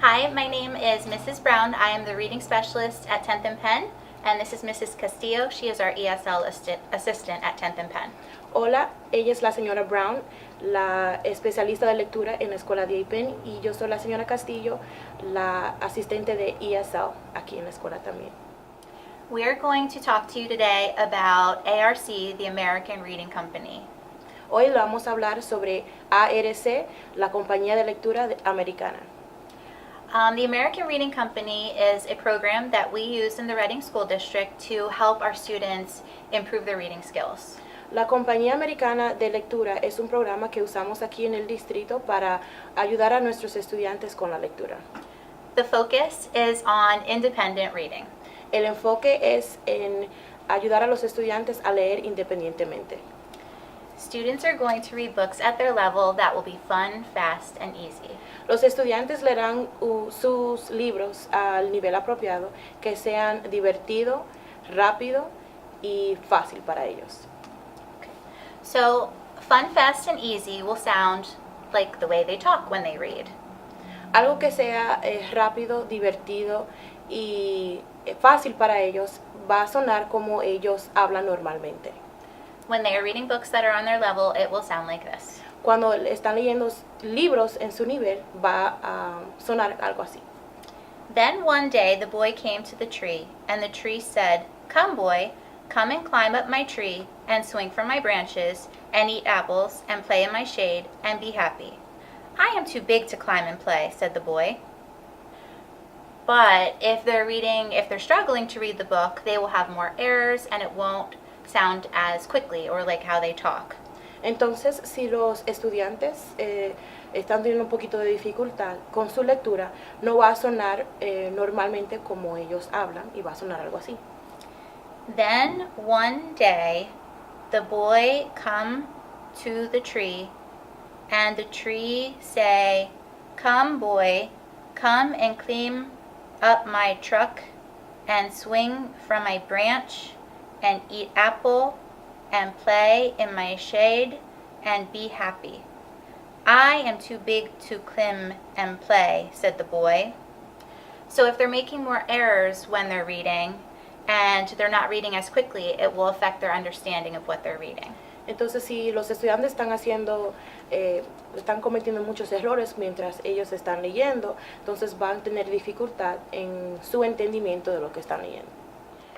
Hi, my name is Mrs. Brown. I am the reading specialist at 10th and Penn, and this is Mrs. Castillo. She is our ESL assistant at 10th and Penn. Hola, ella es la señora Brown, la especialista de lectura en la escuela de Penn, y yo soy la señora Castillo, la asistente de ESL aquí en la escuela también. We are going to talk to you today about ARC, the American Reading Company. Hoy vamos a hablar sobre ARC, la compañía de lectura americana. The American Reading Company is a program that we use in the Reading School District to help our students improve their reading skills. La compañía americana de lectura es un programa que usamos aquí en el distrito para ayudar a nuestros estudiantes con la lectura. The focus is on independent reading. El enfoque es en ayudar a los estudiantes a leer independientemente. Students are going to read books at their level that will be fun, fast, and easy. Los estudiantes leerán sus libros al nivel apropiado, que sean divertido, rápido y fácil para ellos. So, fun, fast, and easy will sound like the way they talk when they read. Algo que sea rápido, divertido y fácil para ellos va a sonar como ellos hablan normalmente. When they are reading books that are on their level, it will sound like this. Cuando están leyendo libros en su nivel, va a sonar algo así. Then one day the boy came to the tree, and the tree said, "Come, boy, come and climb up my tree, and swing from my branches, and eat apples, and play in my shade, and be happy." "I am too big to climb and play," said the boy. But if they're struggling to read the book, they will have more errors, and it won't sound as quickly or like how they talk. Entonces, si los estudiantes están teniendo un poquito de dificultad con su lectura, no va a sonar normalmente como ellos hablan y va a sonar algo así. Then one day the boy come to the tree, and the tree say, "Come, boy, come and climb up my truck, and swing from my branch, and eat apple, and play in my shade, and be happy." "I am too big to climb and play," said the boy. So if they're making more errors when they're reading, and they're not reading as quickly, it will affect their understanding of what they're reading. Entonces, si los estudiantes están cometiendo muchos errores mientras ellos están leyendo, entonces van a tener dificultad en su entendimiento de lo que están leyendo.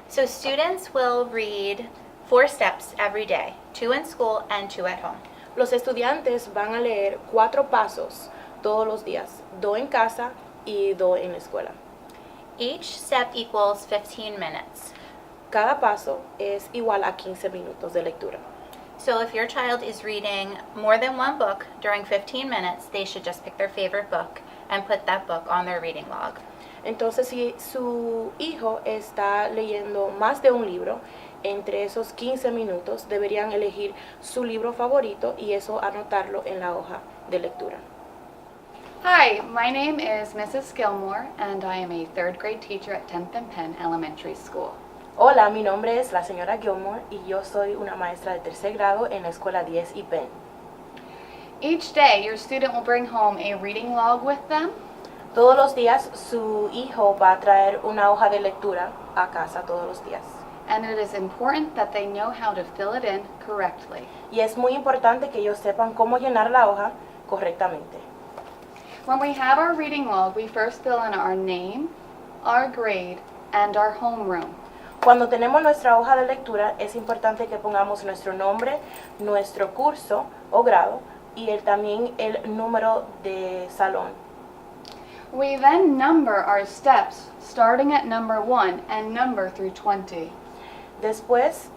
So students will read 4 steps every day, 2 in school and 2 at home. Los estudiantes van a leer 4 pasos todos los días, 2 en casa y 2 en la escuela. Each step equals 15 minutes. Cada paso es igual a 15 minutos de lectura. So if your child is reading more than one book during 15 minutes, they should just pick their favorite book and put that book on their reading log. Entonces, si su hijo está leyendo más de un libro, entre esos 15 minutos deberían elegir su libro favorito y eso anotarlo en la hoja de lectura. Hi, my name is Mrs. Gilmore, and I am a 3rd grade teacher at 10th and Penn Elementary School. Hola, mi nombre es la señora Gilmore y yo soy una maestra de 3er grado en la escuela 10 y Penn. Each day, your student will bring home a reading log with them. Todos los días su hijo va a traer una hoja de lectura a casa todos los días. And it is important that they know how to fill it in correctly. Y es muy importante que ellos sepan cómo llenar la hoja correctamente. When we have our reading log, we first fill in our name, our grade, and our homeroom. Cuando tenemos nuestra hoja de lectura, es importante que pongamos nuestro nombre, nuestro curso o grado y también el número de salón. We then number our steps, starting at number 1 and number through 20. Después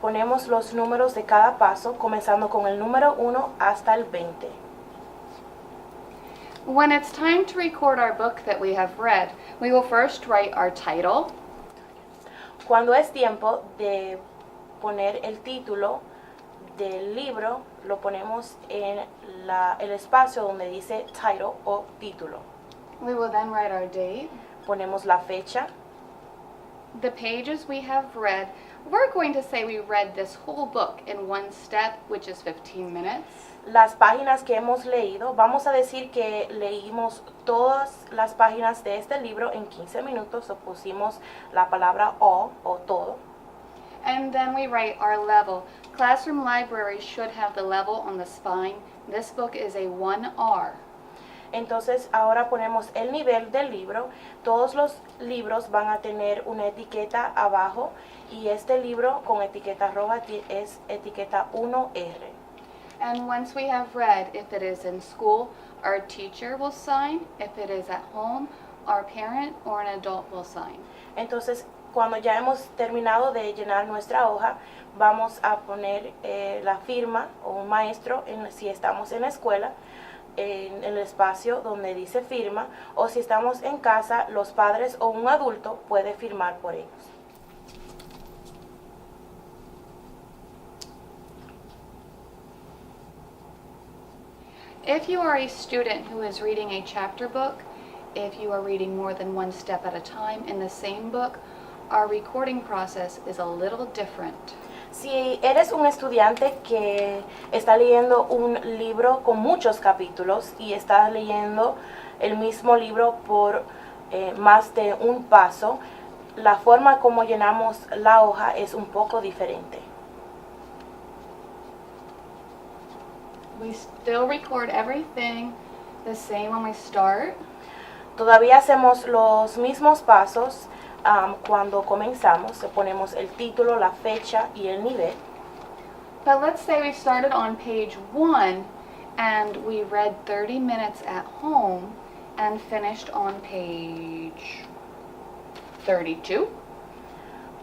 ponemos los números de cada paso, comenzando con el número 1 hasta el 20. When it's time to record our book that we have read, we will first write our title. Cuando es tiempo de poner el título del libro, lo ponemos en el espacio donde dice title o título. We will then write our date. Ponemos la fecha. The pages we have read we're going to say we read this whole book in one step, which is 15 minutes. Las páginas que hemos leído, vamos a decir que leímos todas las páginas de este libro en 15 minutos, o pusimos la palabra all o todo. And then we write our level. Classroom libraries should have the level on the spine. This book is a 1R. Entonces ahora ponemos el nivel del libro. Todos los libros van a tener una etiqueta abajo y este libro con etiqueta roja es etiqueta 1R. And once we have read, if it is in school, our teacher will sign. If it is at home, our parent or an adult will sign. Entonces, cuando ya hemos terminado de llenar nuestra hoja, vamos a poner la firma o un maestro, si estamos en la escuela, en el espacio donde dice firma, o si estamos en casa, los padres o un adulto puede firmar por ellos. If you are a student who is reading a chapter book, if you are reading more than one step at a time in the same book, our recording process is a little different. Si eres un estudiante que está leyendo un libro con muchos capítulos y está leyendo el mismo libro por más de un paso, la forma como llenamos la hoja es un poco diferente. We still record everything the same when we start. Todavía hacemos los mismos pasos cuando comenzamos. Ponemos el título, la fecha y el nivel. But let's say we started on page 1 and we read 30 minutes at home and finished on page 32.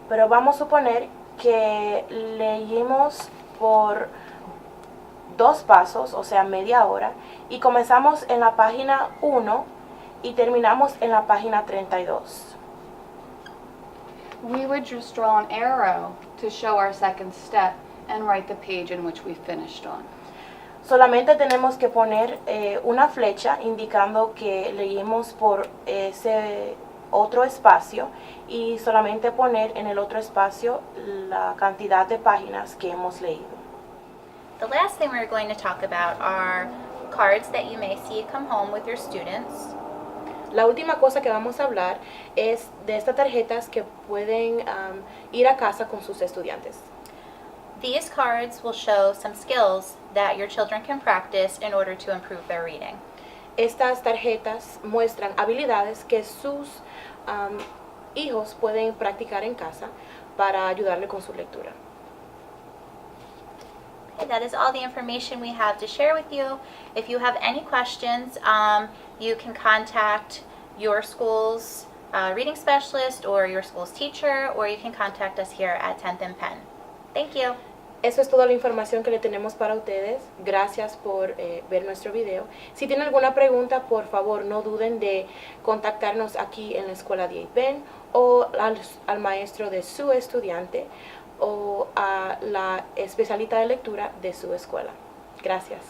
Pero vamos a suponer que leímos por 2 pasos, o sea, media hora, y comenzamos en la página 1 y terminamos en la página 32. We would just draw an arrow to show our second step and write the page in which we finished on. Solamente tenemos que poner una flecha indicando que leímos por ese otro espacio y solamente poner en el otro espacio la cantidad de páginas que hemos leído. The last thing we're going to talk about are cards that you may see come home with your students. La última cosa que vamos a hablar es de estas tarjetas que pueden ir a casa con sus estudiantes. These cards will show some skills that your children can practice in order to improve their reading. Estas tarjetas muestran habilidades que sus hijos pueden practicar en casa para ayudarle con su lectura. Okay, that is all the information we have to share with you. If you have any questions, you can contact your school's reading specialist or your school's teacher, or you can contact us here at 10th and Penn. Thank you. Eso es toda la información que le tenemos para ustedes. Gracias por ver nuestro video. Si tienen alguna pregunta, por favor, no duden de contactarnos aquí en la escuela de Penn o al maestro de su estudiante o a la especialista de lectura de su escuela. Gracias.